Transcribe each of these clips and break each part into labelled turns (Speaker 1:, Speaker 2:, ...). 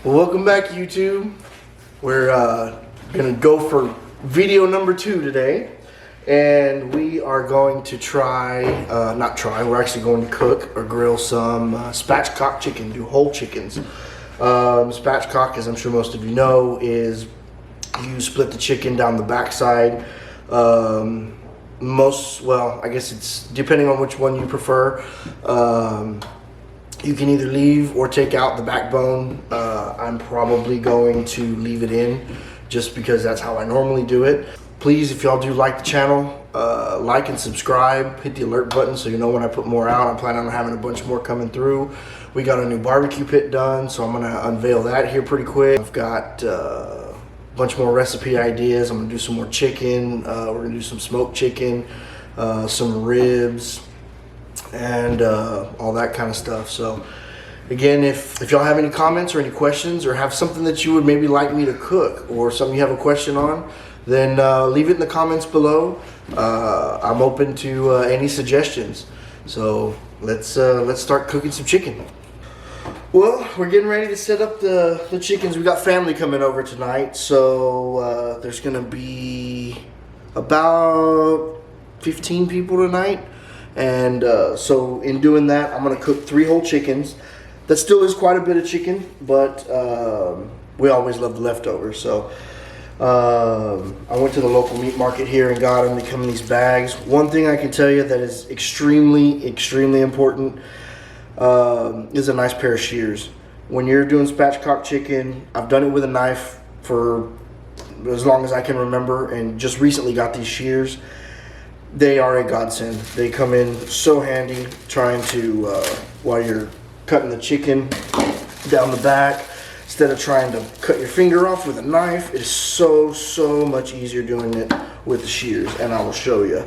Speaker 1: Well, welcome back, YouTube. We're gonna go for video number 2 today, and we are going to we're actually going to cook or grill some spatchcock chicken, do whole chickens. Spatchcock, as I'm sure most of you know, is you split the chicken down the backside. I guess it's depending on which one you prefer. You can either leave or take out the backbone. I'm probably going to leave it in just because that's how I normally do it. Please, if y'all do like the channel, like and subscribe, hit the alert button so you know when I put more out. I'm planning on having a bunch more coming through. We got a new barbecue pit done, so I'm gonna unveil that here pretty quick. I've got a bunch more recipe ideas. I'm gonna do some more chicken. We're gonna do some smoked chicken, some ribs, and all that kind of stuff. So again, if y'all have any comments or any questions or have something that you would maybe like me to cook or something you have a question on, then leave it in the comments below. I'm open to any suggestions. So let's start cooking some chicken. Well, we're getting ready to set up the chickens. We got family coming over tonight, so there's gonna be about 15 people tonight. And so in doing that, I'm going to cook 3 whole chickens. That still is quite a bit of chicken, but we always love the leftovers. So I went to the local meat market here and got them. They come in these bags. One thing I can tell you that is extremely, extremely important is a nice pair of shears. When you're doing spatchcock chicken, I've done it with a knife for as long as I can remember, and just recently got these shears. They are a godsend. They come in so handy trying to, while you're cutting the chicken down the back, instead of trying to cut your finger off with a knife, it is so much easier doing it with the shears, and I will show you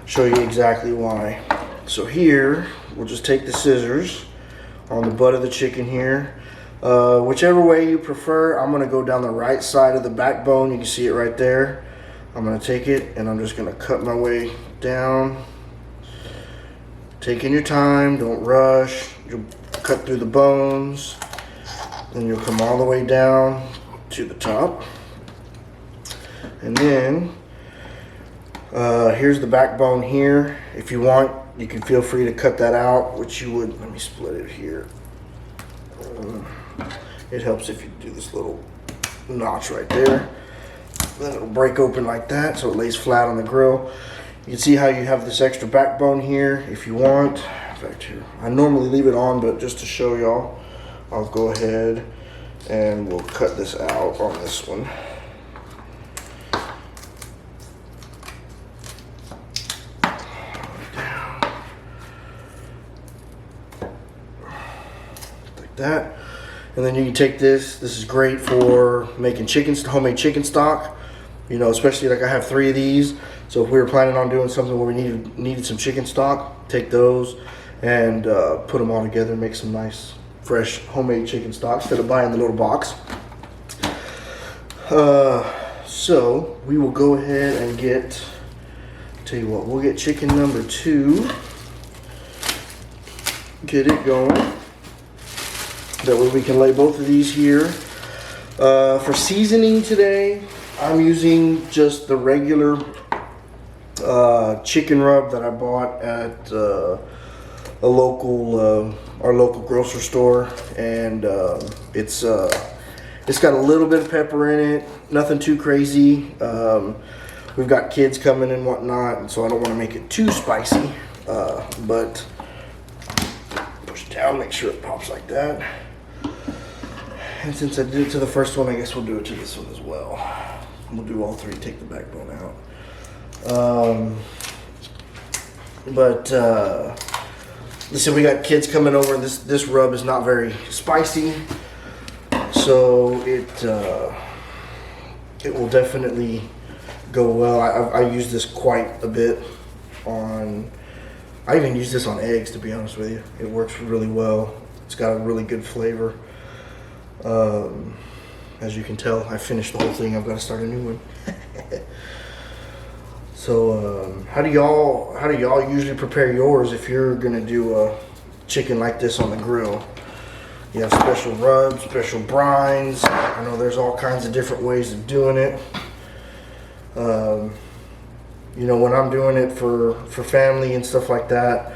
Speaker 1: exactly why. So here, we'll just take the scissors on the butt of the chicken here. Whichever way you prefer, I'm gonna go down the right side of the backbone. You can see it right there. I'm going to take it and I'm just going to cut my way down. Taking your time, don't rush. You'll cut through the bones. Then you'll come all the way down to the top. And then here's the backbone here. If you want, you can feel free to cut that out, which you would. Let me split it here. It helps if you do this little notch right there. Then it'll break open like that, so it lays flat on the grill. You can see how you have this extra backbone here if you want. In fact, here, I normally leave it on, but just to show y'all, I'll go ahead and we'll cut this out on this one. Like that. And then you can take this. This is great for making homemade chicken stock. You know, especially like I have 3 of these. So if we were planning on doing something where we needed some chicken stock, take those and put them all together and make some nice, fresh, homemade chicken stock instead of buying the little box. So we will go ahead and tell you what, we'll get chicken number 2. Get it going. That way we can lay both of these here. For seasoning today, I'm using just the regular chicken rub that I bought at our local grocery store, and it's got a little bit of pepper in it, nothing too crazy. We've got kids coming and whatnot, and so I don't want to make it too spicy, but push it down, make sure it pops like that. And since I did it to the first one, I guess we'll do it to this one as well. We'll do all 3, take the backbone out. Listen, we got kids coming over. This rub is not very spicy, so it will definitely go well. I use this quite a bit on. I even use this on eggs, to be honest with you. It works really well. It's got a really good flavor. As you can tell, I finished the whole thing. I've got to start a new one. So, how do y'all usually prepare yours if you're gonna do a chicken like this on the grill? You have special rubs, special brines. I know there's all kinds of different ways of doing it. You know, when I'm doing it for family and stuff like that,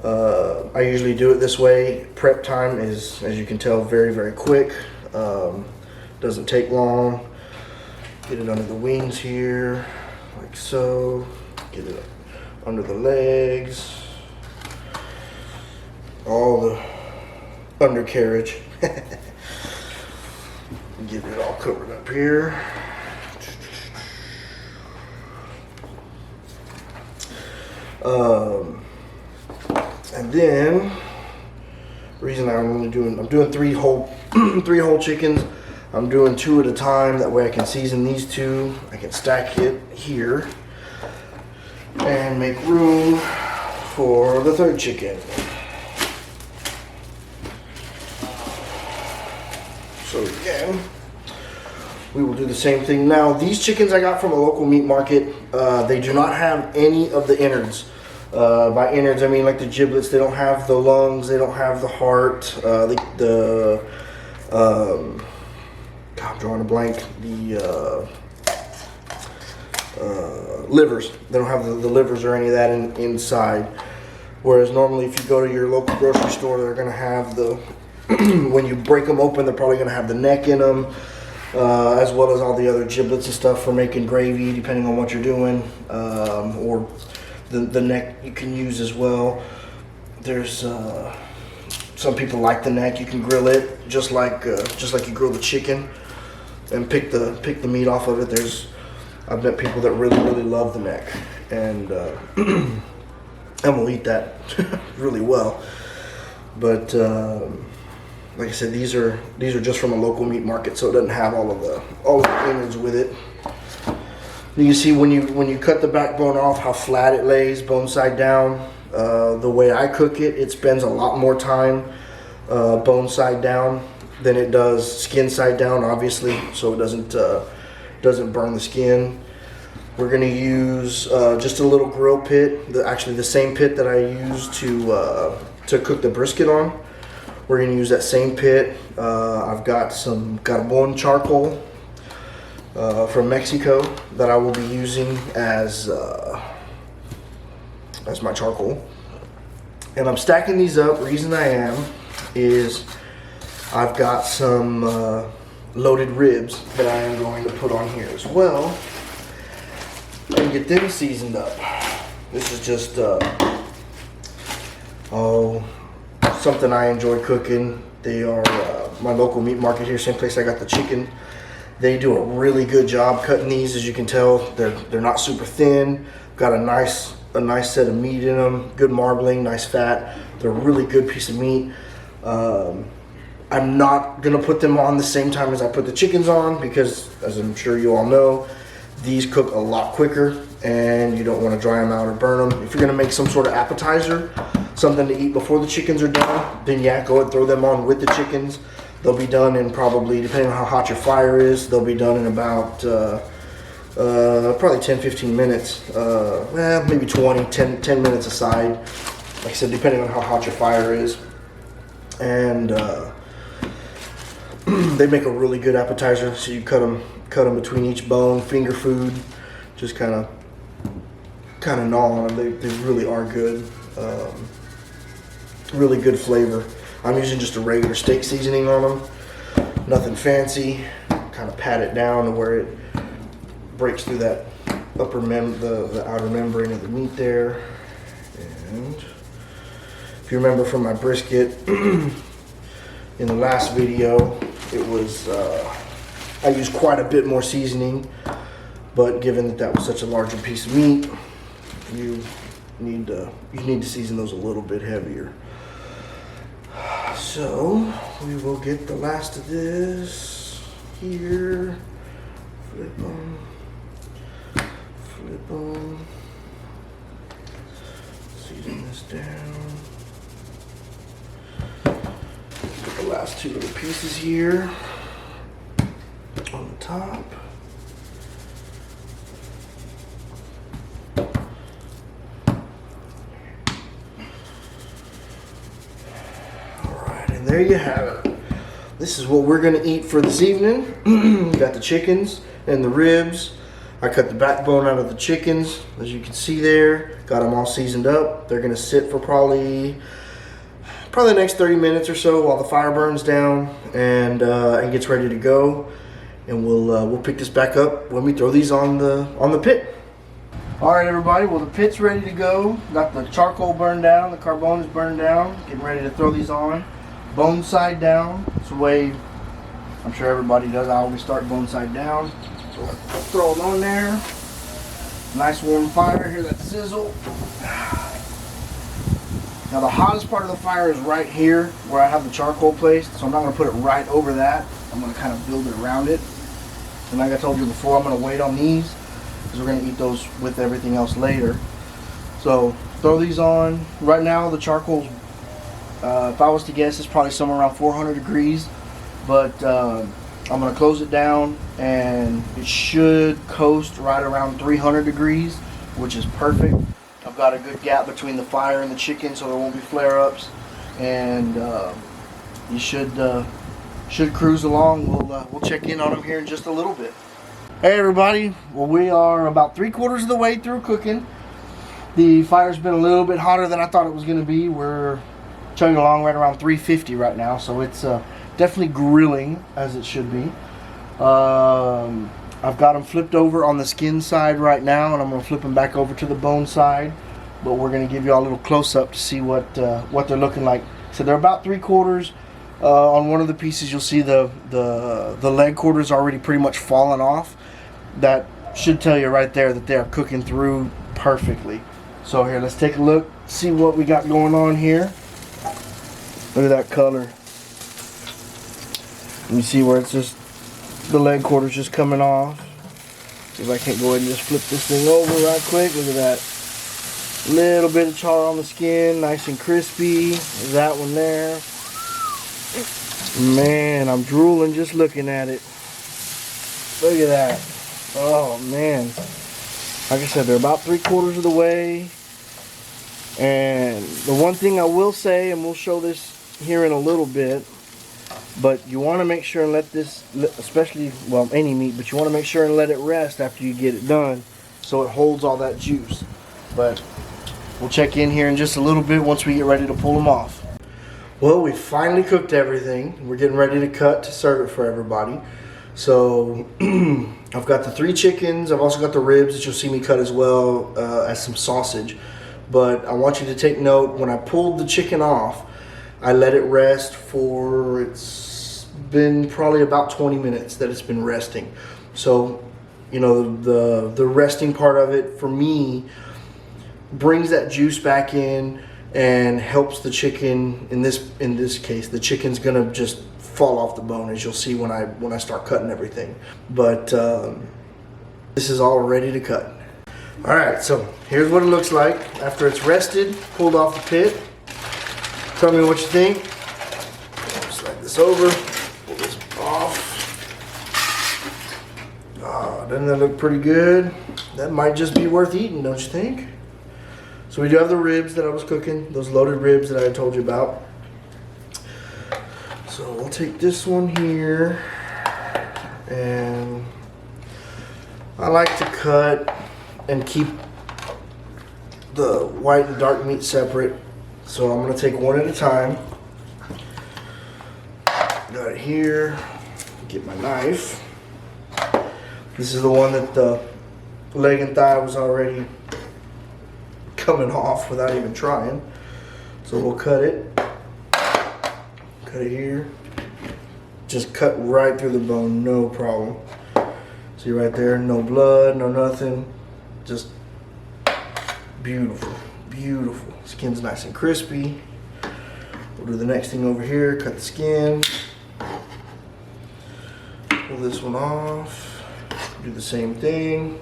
Speaker 1: I usually do it this way. Prep time is, as you can tell, very, very quick. Doesn't take long. Get it under the wings here, like so. Get it under the legs. All the undercarriage. Get it all covered up here. And then, reason I'm doing three whole chickens. I'm doing 2 at a time. That way I can season these 2. I can stack it here and make room for the 3rd chicken. So again, we will do the same thing. Now, these chickens I got from a local meat market. They do not have any of the innards. By innards, I mean like the giblets. They don't have the lungs. They don't have the heart. God, I'm drawing a blank. The livers. They don't have the livers or any of that inside. Whereas normally, if you go to your local grocery store, they're going to have the. When you break them open, they're probably going to have the neck in them. As well as all the other giblets and stuff for making gravy, depending on what you're doing, or the neck you can use as well. There's some people like the neck. You can grill it just like you grill the chicken, and pick the meat off of it. I've met people that really love the neck, and will eat that really well. But like I said, these are just from a local meat market, so it doesn't have all of the innards with it. You can see when you cut the backbone off how flat it lays, bone side down. The way I cook it, it spends a lot more time bone side down than it does skin side down, obviously, so it doesn't burn the skin. We're gonna use just a little grill pit, actually the same pit that I used to cook the brisket on. We're gonna use that same pit. I've got some carbon charcoal from Mexico that I will be using as my charcoal. And I'm stacking these up. The reason I am is I've got some loaded ribs that I am going to put on here as well and get them seasoned up. This is just something I enjoy cooking. They are my local meat market here, same place I got the chicken. They do a really good job cutting these. As you can tell, they're not super thin. Got a nice set of meat in them. Good marbling, nice fat. They're a really good piece of meat. I'm not gonna put them on the same time as I put the chickens on because, as I'm sure you all know, these cook a lot quicker and you don't want to dry them out or burn them. If you're gonna make some sort of appetizer, something to eat before the chickens are done, then yeah, go and throw them on with the chickens. They'll be done in probably, depending on how hot your fire is, they'll be done in about probably 10-15 minutes. Maybe 10 minutes aside. Like I said, depending on how hot your fire is. And they make a really good appetizer. So you cut them between each bone, finger food, just kind of gnaw on them. They really are good. Really good flavor. I'm using just a regular steak seasoning on them. Nothing fancy. Kind of pat it down to where it breaks through that the outer membrane of the meat there. And if you remember from my brisket in the last video, it was I used quite a bit more seasoning, but given that was such a larger piece of meat, you need to season those a little bit heavier. So we will get the last of this here. Flip them. Season this down. Put the last 2 little pieces here on the top. There you have it. this is what we're gonna eat for this evening. Got the chickens and the ribs. I cut the backbone out of the chickens, as you can see there. Got them all seasoned up. They're gonna sit for probably the next 30 minutes or so while the fire burns down and gets ready to go. And we'll pick this back up when we throw these on the pit. All right, everybody. Well, the pit's ready to go. Got the charcoal burned down. The carbone is burned down. Getting ready to throw these on. Bone side down. It's the way I'm sure everybody does. I always start bone side down. So let's throw it on there. Nice warm fire. Hear that sizzle. Now the hottest part of the fire is right here where I have the charcoal placed. So I'm not going to put it right over that. I'm going to kind of build it around it. And like I told you before, I'm going to wait on these because we're going to eat those with everything else later. So throw these on. Right now the charcoal's, if I was to guess, it's probably somewhere around 400 degrees. But I'm going to close it down and it should coast right around 300 degrees, which is perfect. I've got a good gap between the fire and the chicken so there won't be flare-ups. And you should cruise along. We'll check in on them here in just a little bit. Hey everybody, well we are about 3/4 of the way through cooking. The fire's been a little bit hotter than I thought it was going to be. We're chugging along right around 350 right now, so it's definitely grilling as it should be. I've got them flipped over on the skin side right now, and I'm going to flip them back over to the bone side. But we're going to give you all a little close-up to see what they're looking like. So they're about 3/4. On one of the pieces you'll see the leg quarters already pretty much fallen off. That should tell you right there that they are cooking through perfectly. So here, let's take a look, see what we got going on here. Look at that color. You see where it's just the leg quarters just coming off. See if I can't go ahead and just flip this thing over right quick. Look at that. Little bit of char on the skin, nice and crispy. There's that one there. Man, I'm drooling just looking at it. Look at that. Oh man. Like I said, they're about 3/4 of the way. And the one thing I will say, and we'll show this here in a little bit, but you want to make sure and let this, especially, well, any meat, but you want to make sure and let it rest after you get it done so it holds all that juice. But we'll check in here in just a little bit once we get ready to pull them off. Well, we finally cooked everything. We're getting ready to cut to serve it for everybody. So I've got the 3 chickens. I've also got the ribs that you'll see me cut as well as some sausage. But I want you to take note, when I pulled the chicken off, I let it rest for, it's been probably about 20 minutes that it's been resting. So, you know, the resting part of it for me brings that juice back in and helps the chicken. In this case, the chicken's gonna just fall off the bone, as you'll see when I start cutting everything. But this is all ready to cut. All right, so here's what it looks like after it's rested, pulled off the pit. Tell me what you think. Slide this over, pull this off. Doesn't that look pretty good? That might just be worth eating, don't you think? So we do have the ribs that I was cooking, those loaded ribs that I told you about. So we'll take this one here, and I like to cut and keep the white and dark meat separate. So I'm going to take one at a time. Got it here. Get my knife. This is the one that the leg and thigh was already coming off without even trying. So we'll cut it. Cut it here. Just cut right through the bone, no problem. See right there, no blood, no nothing. Just beautiful, beautiful. Skin's nice and crispy. We'll do the next thing over here, cut the skin. Pull this one off. Do the same thing.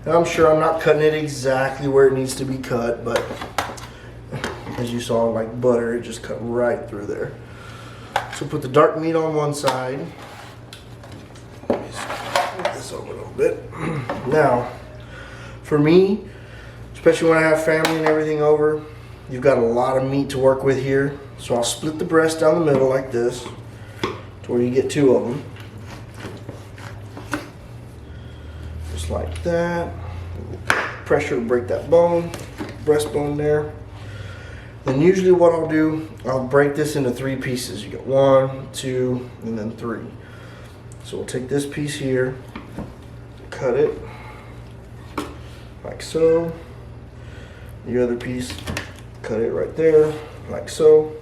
Speaker 1: Now I'm sure I'm not cutting it exactly where it needs to be cut, but as you saw, like butter, it just cut right through there. So put the dark meat on one side. Move this over a little bit. Now, for me, especially when I have family and everything over, you've got a lot of meat to work with here. So I'll split the breast down the middle like this. to where you get 2 of them. Just like that. Pressure to break that bone, breastbone there. Then usually what I'll do, I'll break this into 3 pieces. You get 1, 2, and then 3. So we'll take this piece here, cut it like so. The other piece, cut it right there, like so.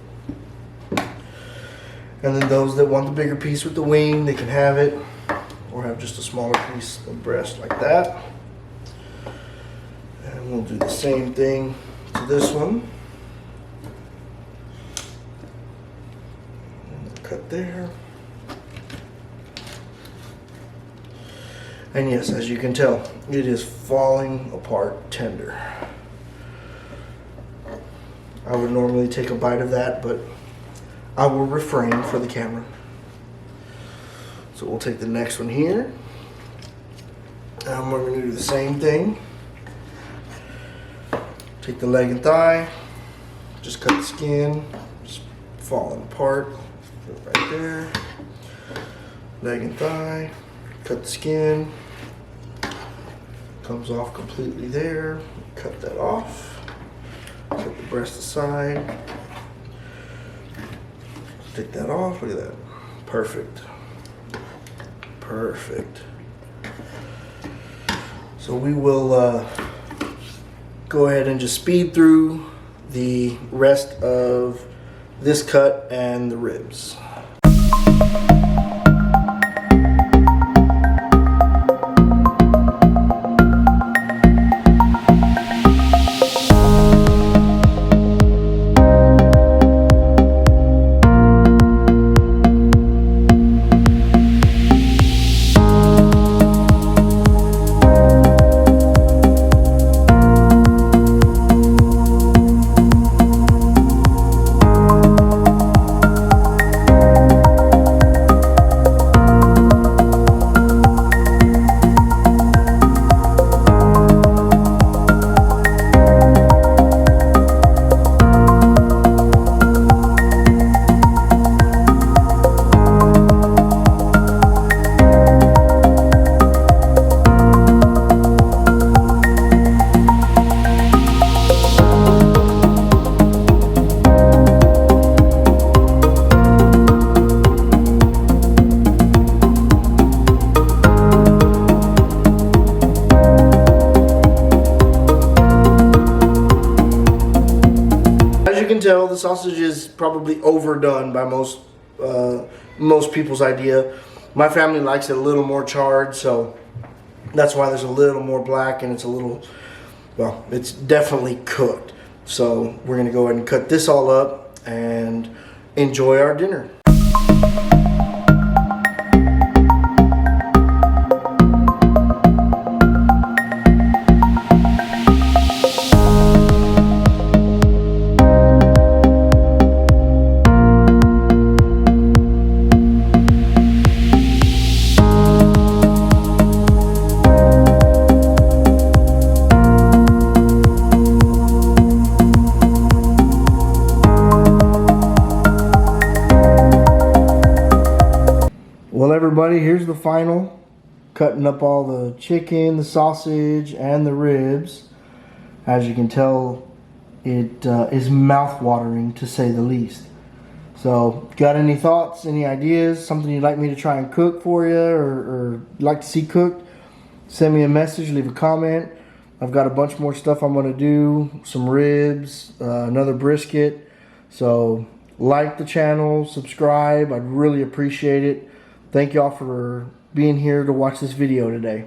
Speaker 1: And then those that want the bigger piece with the wing, they can have it, or have just a smaller piece of breast like that. And we'll do the same thing to this one. Cut there. And yes, as you can tell, it is falling apart tender. I would normally take a bite of that, but I will refrain for the camera. So we'll take the next one here. And we're going to do the same thing. Take the leg and thigh, just cut the skin, just falling apart, right there. Leg and thigh, cut the skin, comes off completely there, cut that off, cut the breast aside, take that off, look at that, perfect, perfect. So we will go ahead and just speed through the rest of this cut and the ribs. Tell the sausage is probably overdone by most people's idea. My family likes it a little more charred, so that's why there's a little more black, and it's a little, well, it's definitely cooked. So we're gonna go ahead and cut this all up and enjoy our dinner. Well, everybody, here's the final. Cutting up all the chicken, the sausage, and the ribs. As you can tell, it is mouth-watering, to say the least. So, got any thoughts, any ideas, something you'd like me to try and cook for you, or like to see cooked? Send me a message, leave a comment. I've got a bunch more stuff I'm going to do, some ribs, another brisket. So, like the channel, subscribe. I'd really appreciate it. Thank y'all for being here to watch this video today.